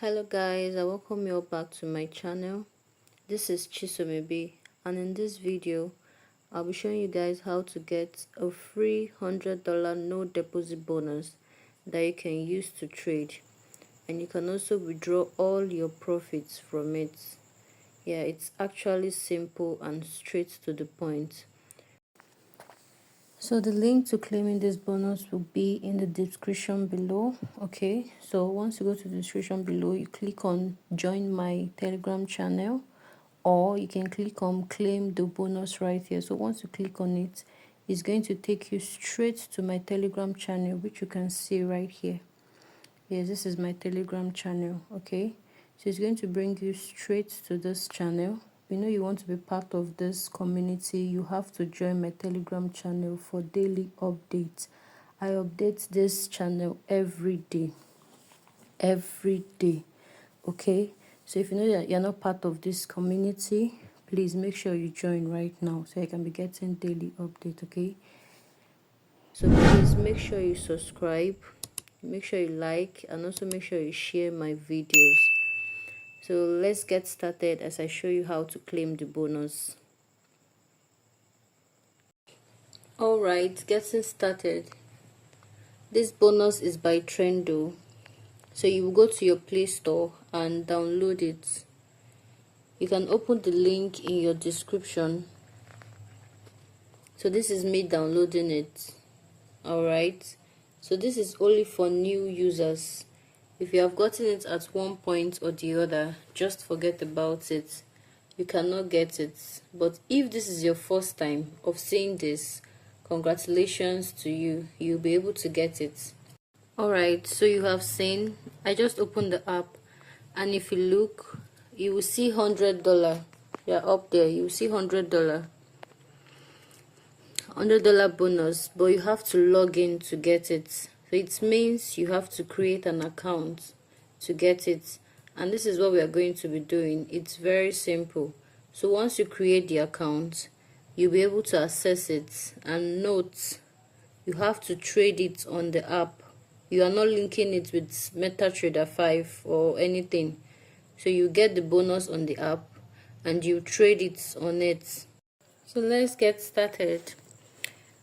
Hello guys, I welcome you all back to my channel. This is Chisomebi, and in this video I'll be showing you guys how to get a free $100 no deposit bonus that you can use to trade, and you can also withdraw all your profits from it. Yeah, it's actually simple and straight to the point. So the link to claiming this bonus will be in the description below. Okay, so once you go to the description below, you click on join my Telegram channel, or you can click on claim the bonus right here. So once you click on it, it's going to take you straight to my Telegram channel, which you can see right here. Yes, this is my Telegram channel. Okay, so it's going to bring you straight to this channel. You want to be part of this community, you have to join my Telegram channel for daily updates. I update this channel every day. Okay, so if you know that you're not part of this community, please make sure you join right now so you can be getting daily update. Okay, so please make sure you subscribe, make sure you like, and also make sure you share my videos. So let's get started as I show you how to claim the bonus. Alright, getting started. This bonus is by Trendo. So you will go to your Play Store and download it. You can open the link in your description. So this is me downloading it. Alright, so this is only for new users. If you have gotten it at one point or the other, just forget about it. You cannot get it. But if this is your first time of seeing this, congratulations to you. You'll be able to get it. Alright, so you have seen, I just opened the app, and if you look, you will see $100. Yeah, up there, you will see $100 bonus, but you have to log in to get it. So it means you have to create an account to get it, and this is what we are going to be doing. It's very simple. So once you create the account, you'll be able to access it. And note, you have to trade it on the app. You are not linking it with MetaTrader 5 or anything. So you get the bonus on the app and you trade it on it. So let's get started.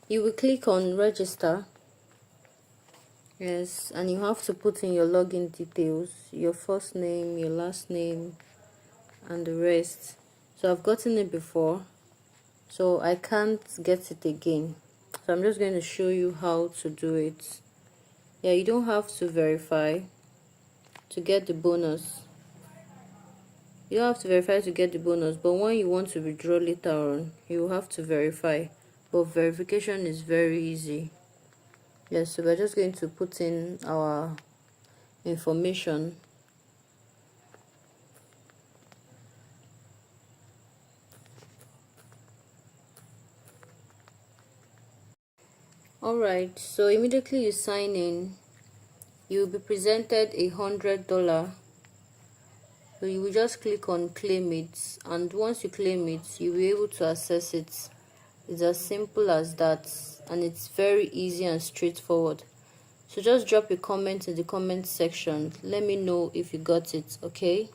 You will click on register. Yes, and you have to put in your login details, your first name, your last name, and the rest. So I've gotten it before, so I can't get it again. So I'm just going to show you how to do it. Yeah, you don't have to verify to get the bonus. You don't have to verify to get the bonus, but when you want to withdraw later on, you will have to verify. But verification is very easy. Yes, so we're just going to put in our information. Alright, so immediately you sign in, you will be presented $100. So you will just click on claim it, and once you claim it, you'll be able to access it. It's as simple as that, and it's very easy and straightforward. So just drop a comment in the comment section. Let me know if you got it. Okay.